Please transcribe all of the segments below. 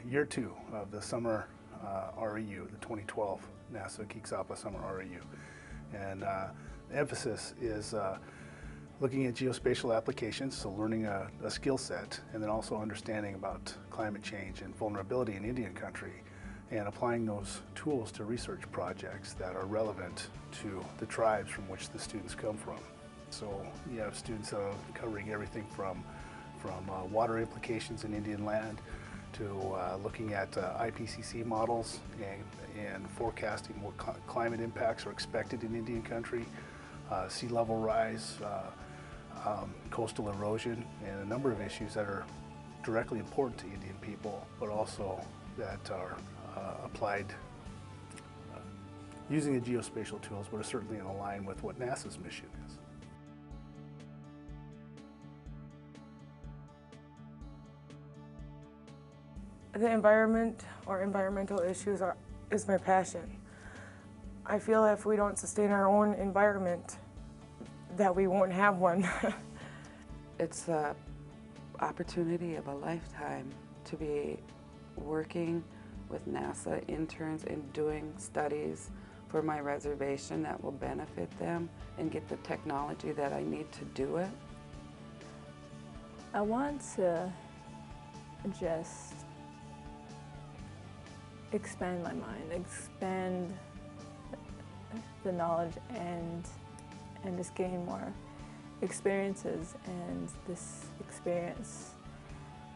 year 2 of the summer REU, the 2012 NASA Kiksapa summer REU. And the emphasis is looking at geospatial applications, so learning a skill set, and then also understanding about climate change and vulnerability in Indian country, and applying those tools to research projects that are relevant to the tribes from which the students come from. So you have students covering everything from water implications in Indian land to looking at IPCC models and forecasting what climate impacts are expected in Indian country, sea level rise, coastal erosion, and a number of issues that are directly important to Indian people, but also that are applied using the geospatial tools, but are certainly in line with what NASA's mission is. The environment or environmental issues is my passion. I feel if we don't sustain our own environment, that we won't have one. It's the opportunity of a lifetime to be working with NASA interns and doing studies for my reservation that will benefit them and get the technology that I need to do it. I want to just expand my mind, expand the knowledge, and just gain more experiences. And this experience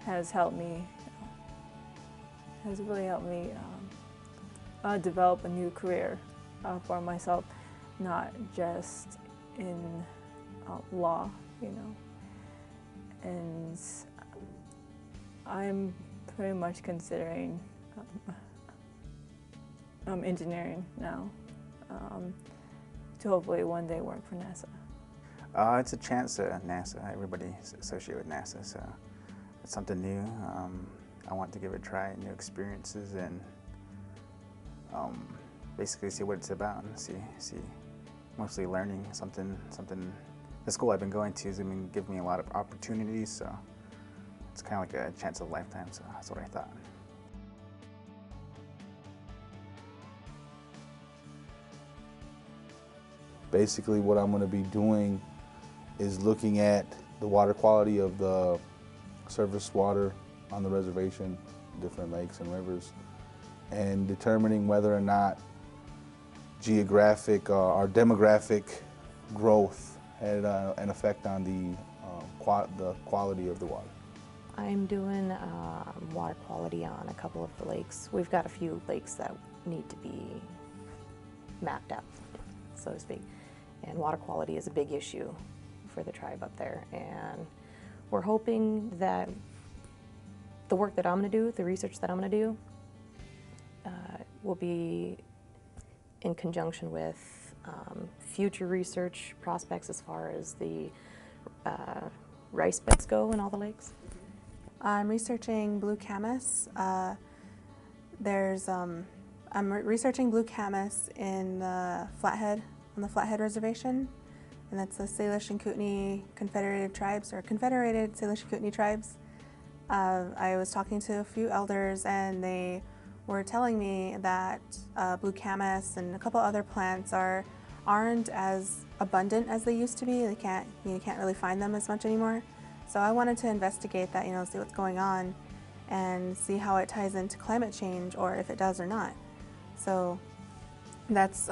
has helped me, has really helped me develop a new career for myself, not just in law, you know. And I'm pretty much considering engineering now, to hopefully one day work for NASA. It's a chance at NASA. Everybody's associated with NASA, so it's something new. I want to give it a try, new experiences, and basically see what it's about, and see mostly learning something. The school I've been going to has been giving me a lot of opportunities, so it's kind of like a chance of a lifetime. So that's what I thought. Basically, what I'm going to be doing is looking at the water quality of the surface water on the reservation, different lakes and rivers, and determining whether or not geographic or demographic growth had an effect on the quality of the water. I'm doing water quality on a couple of the lakes. We've got a few lakes that need to be mapped out, so to speak. And water quality is a big issue for the tribe up there. And we're hoping that the work that I'm going to do, the research that I'm going to do, will be in conjunction with future research prospects as far as the rice beds go in all the lakes. I'm researching blue camas. I'm researching blue camas in the Flathead, on the Flathead Reservation, and that's the Salish and Kootenai Confederated Tribes, or Confederated Salish and Kootenai Tribes. I was talking to a few elders, and they were telling me that blue camas and a couple other plants aren't as abundant as they used to be. You can't really find them as much anymore. So I wanted to investigate that, see what's going on and see how it ties into climate change, or if it does or not. So that's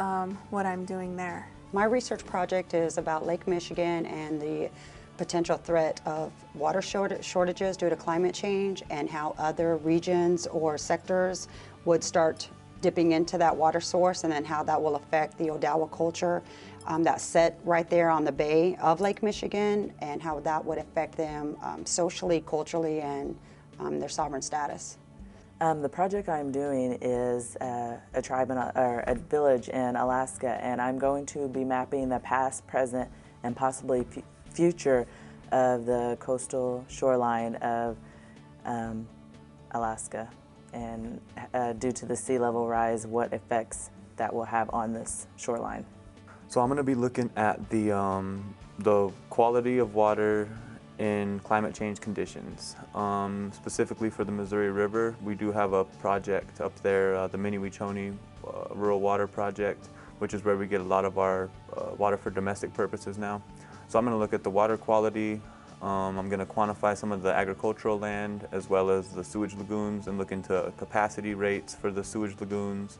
what I'm doing there. My research project is about Lake Michigan and the potential threat of water shortages due to climate change, and how other regions or sectors would start dipping into that water source, and then how that will affect the Odawa culture that's set right there on the bay of Lake Michigan, and how that would affect them socially, culturally, and their sovereign status. The project I'm doing is a tribe or a village in Alaska, and I'm going to be mapping the past, present, and possibly future of the coastal shoreline of Alaska, and due to the sea level rise, what effects that will have on this shoreline. So I'm going to be looking at the quality of water in climate change conditions. Specifically for the Missouri River, we do have a project up there, the Mini Wechoni Rural Water Project, which is where we get a lot of our water for domestic purposes now. So I'm going to look at the water quality. I'm going to quantify some of the agricultural land as well as the sewage lagoons and look into capacity rates for the sewage lagoons,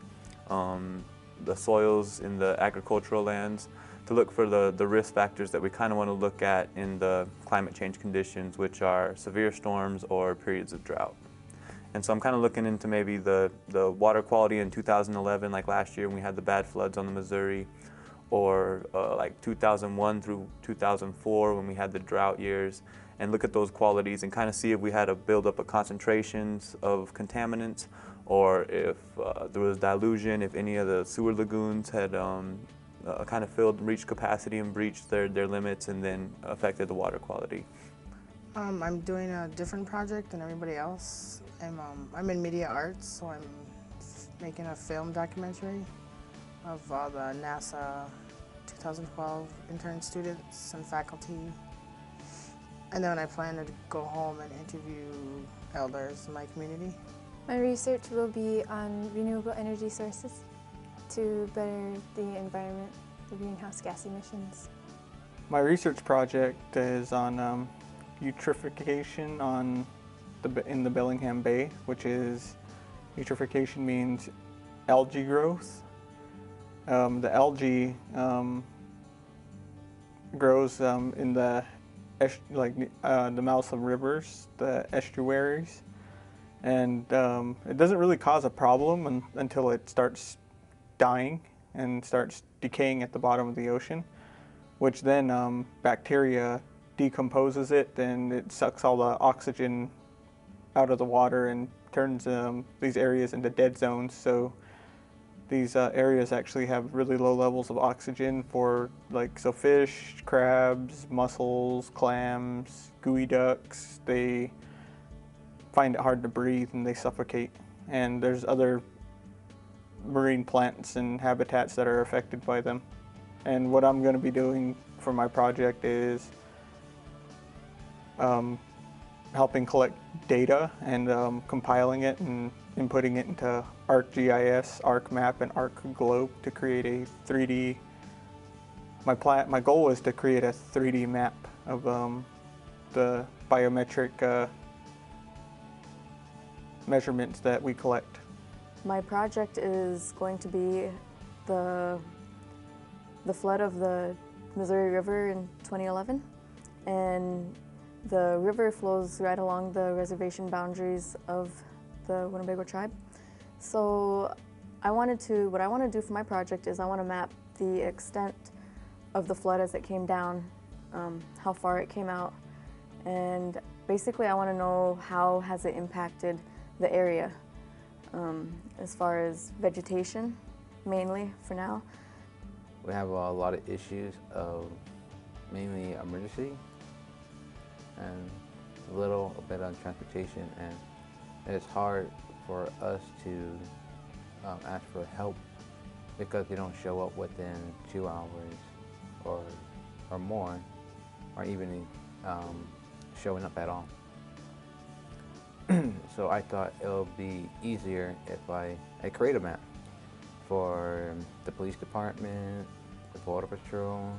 the soils in the agricultural lands, to look for the risk factors that we kind of want to look at in the climate change conditions, which are severe storms or periods of drought. And so I'm kind of looking into maybe the water quality in 2011, like last year when we had the bad floods on the Missouri, or like 2001 through 2004 when we had the drought years, and look at those qualities and kind of see if we had a buildup of concentrations of contaminants, or if there was dilution, if any of the sewer lagoons had kind of filled, reached capacity and breached their limits and then affected the water quality. I'm doing a different project than everybody else. I'm in media arts, so I'm making a film documentary of all the NASA 2012 intern students and faculty. And then I plan to go home and interview elders in my community. My research will be on renewable energy sources to better the environment, the greenhouse gas emissions. My research project is on eutrophication in the Bellingham Bay, which is, eutrophication means algae growth. The algae grows in the mouths of rivers, the estuaries, and it doesn't really cause a problem until it starts dying and starts decaying at the bottom of the ocean, which then bacteria decomposes it and it sucks all the oxygen out of the water and turns these areas into dead zones. So these areas actually have really low levels of oxygen for so fish, crabs, mussels, clams, gooey ducks. They find it hard to breathe and they suffocate. And there's other marine plants and habitats that are affected by them. And what I'm going to be doing for my project is helping collect data and compiling it and inputting it into ArcGIS, ArcMap, and ArcGlobe to create a 3D. My goal is to create a 3D map of the biometric measurements that we collect. My project is going to be the flood of the Missouri River in 2011, and the river flows right along the reservation boundaries of the Winnebago tribe. So what I want to do for my project is I want to map the extent of the flood as it came down, how far it came out, and basically I want to know how has it impacted the area as far as vegetation, mainly for now. We have a lot of issues of mainly emergency and a bit on transportation, and it's hard for us to ask for help because they don't show up within 2 hours or more, or even showing up at all. So I thought it would be easier if I create a map for the police department, the border patrol,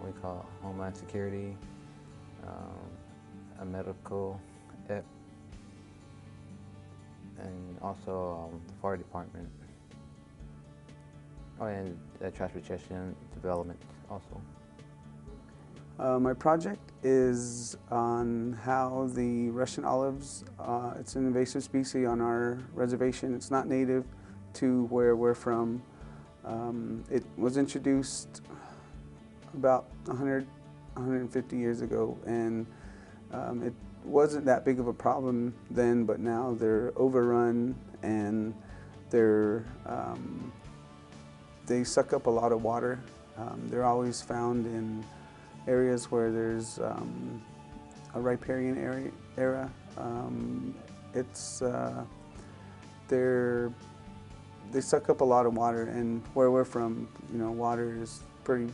we call it Homeland Security, a medical ep, and also the fire department. Oh, and transportation development also. My project is on how the Russian olives, it's an invasive species on our reservation. It's not native to where we're from. It was introduced about 150 years ago, and it wasn't that big of a problem then, but now they're overrun and they suck up a lot of water. They're always found in areas where there's a riparian era. They suck up a lot of water, and where we're from, water is pretty,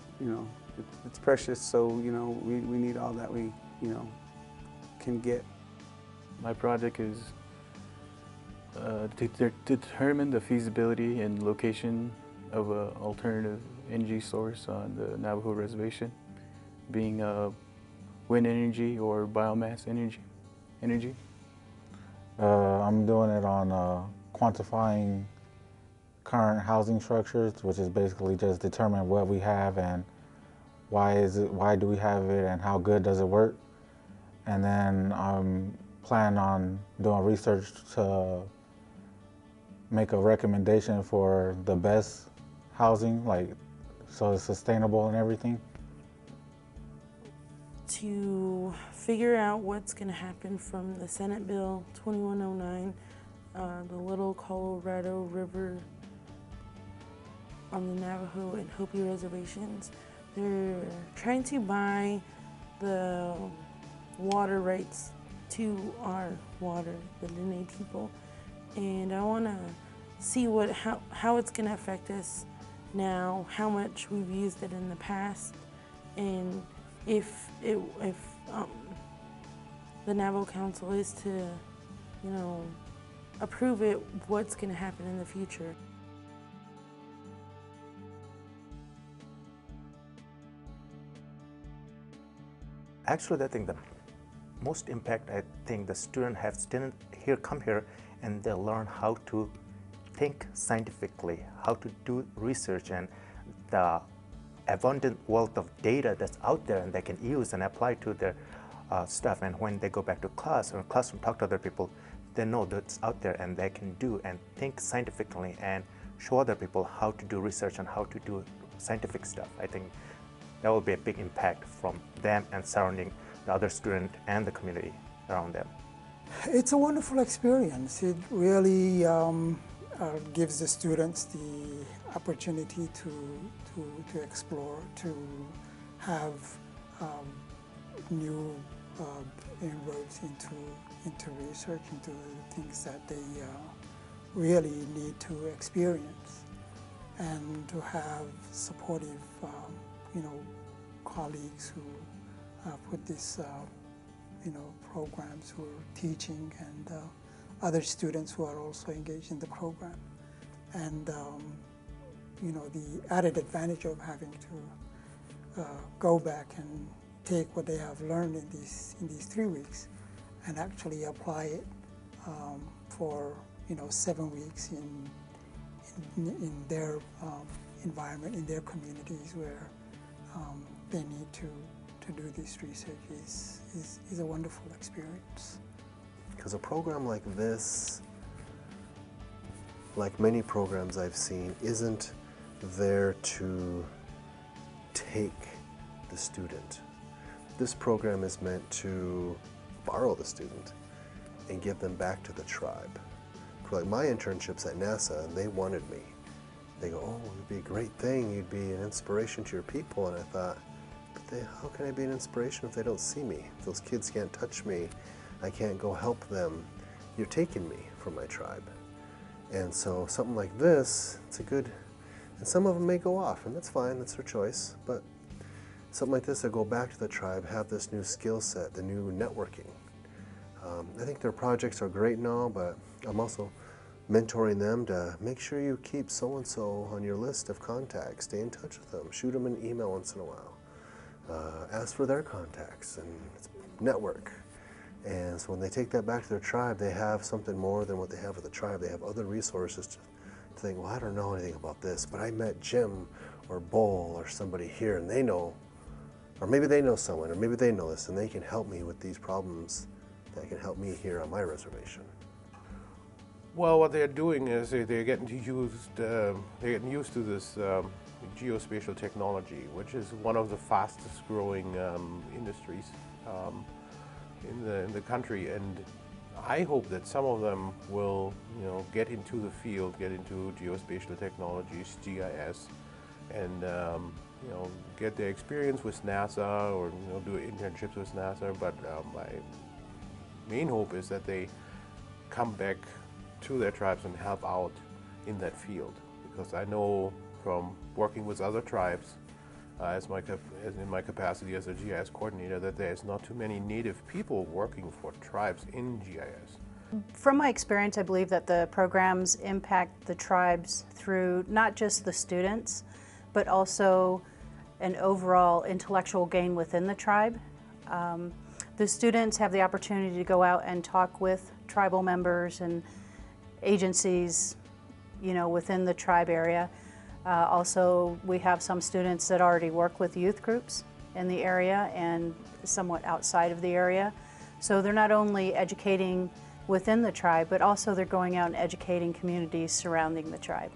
it's precious, so we need all that we can get. My project is to determine the feasibility and location of an alternative energy source on the Navajo reservation, being wind energy or biomass energy. I'm doing it on quantifying current housing structures, which is basically just determine what we have and why do we have it and how good does it work. And then I'm planning on doing research to make a recommendation for the best housing, so it's sustainable and everything. To figure out what's going to happen from the Senate Bill 2109, the Little Colorado River on the Navajo and Hopi reservations. They're trying to buy the water rights to our water, the Dene people, and I want to see how it's going to affect us now, how much we've used it in the past, and if the Navajo Council is to, approve it, what's going to happen in the future. Actually, I think the most impact, I think the student has come here and they learn how to think scientifically, how to do research, and the abundant wealth of data that's out there and they can use and apply to their stuff. And when they go back to class or classroom, talk to other people, they know that's out there and they can do and think scientifically and show other people how to do research and how to do scientific stuff. I think that will be a big impact from them and surrounding the other student and the community around them. It's a wonderful experience. It really gives the students the opportunity to explore, to have new inroads into research, into things that they really need to experience, and to have supportive colleagues who put this programs, who are teaching, and other students who are also engaged in the program. And the added advantage of having to go back and take what they have learned in these 3 weeks and actually apply it for 7 weeks in their environment, in their communities where they need to do this research is a wonderful experience. Because a program like this, like many programs I've seen, isn't there to take the student. This program is meant to borrow the student and give them back to the tribe. For like my internships at NASA, and they wanted me. They go, oh, it'd be a great thing, you'd be an inspiration to your people. And I thought, but how can I be an inspiration if they don't see me? If those kids can't touch me, I can't go help them. You're taking me from my tribe. And so something like this, it's a good, and some of them may go off, and that's fine, that's their choice, but something like this, they'll go back to the tribe, have this new skill set, the new networking. I think their projects are great and all, but I'm also mentoring them to make sure you keep so-and-so on your list of contacts, stay in touch with them, shoot them an email once in a while, ask for their contacts, and network. And so when they take that back to their tribe, they have something more than what they have with the tribe. They have other resources to think, well, I don't know anything about this, but I met Jim or Bull or somebody here, and they know, or maybe they know someone, or maybe they know this, and they can help me with these problems that can help me here on my reservation. Well, what they're doing is they're getting used to this geospatial technology, which is one of the fastest growing industries in the country, and I hope that some of them will, get into the field, get into geospatial technologies, GIS, and get their experience with NASA, or do internships with NASA. But my main hope is that they come back to their tribes and help out in that field, because I know from working with other tribes, as in my capacity as a GIS coordinator, that there's not too many Native people working for tribes in GIS. From my experience, I believe that the programs impact the tribes through not just the students, but also an overall intellectual gain within the tribe. The students have the opportunity to go out and talk with tribal members and agencies, you know, within the tribe area. Also, we have some students that already work with youth groups in the area and somewhat outside of the area. So they're not only educating within the tribe, but also they're going out and educating communities surrounding the tribe.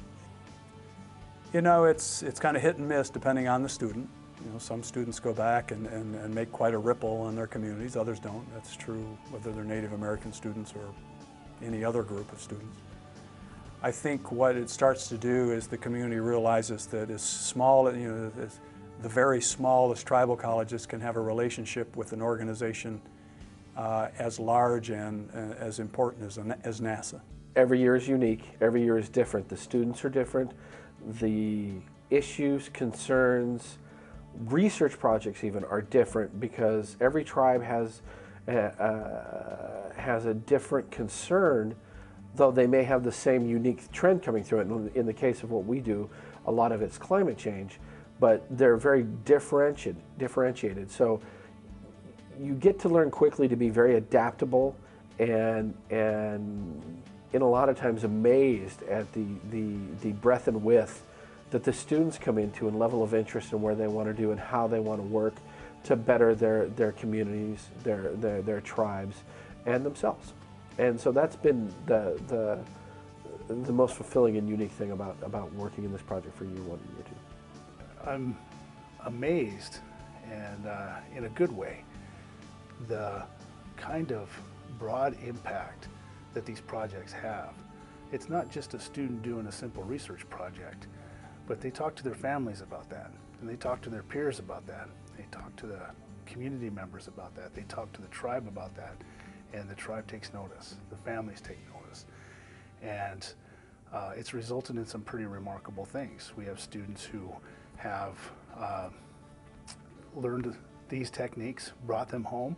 You know, it's kind of hit and miss depending on the student. You know, some students go back and make quite a ripple in their communities, others don't. That's true whether they're Native American students or any other group of students. I think what it starts to do is the community realizes that as small, you know, as the very smallest tribal colleges can have a relationship with an organization as large and as important as NASA. Every year is unique, every year is different. The students are different, the issues, concerns, research projects even are different because every tribe has a different concern, though they may have the same unique trend coming through it. In the case of what we do, a lot of it's climate change, but they're very differentiated. So you get to learn quickly to be very adaptable and in a lot of times amazed at the breadth and width that the students come into and level of interest in where they want to do and how they want to work to better their communities, their tribes, and themselves. And so that's been the most fulfilling and unique thing about working in this project for year one and year two. I'm amazed, and in a good way, the kind of broad impact that these projects have. It's not just a student doing a simple research project, but they talk to their families about that, and they talk to their peers about that. They talk to the community members about that. They talk to the tribe about that, and the tribe takes notice. The families take notice. And it's resulted in some pretty remarkable things. We have students who have learned these techniques, brought them home,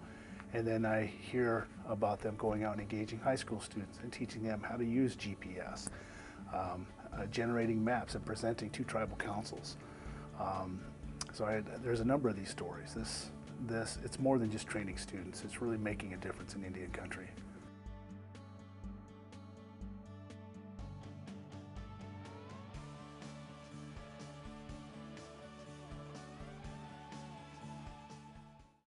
and then I hear about them going out and engaging high school students and teaching them how to use GPS, generating maps and presenting to tribal councils. There's a number of these stories. It's more than just training students. It's really making a difference in Indian country.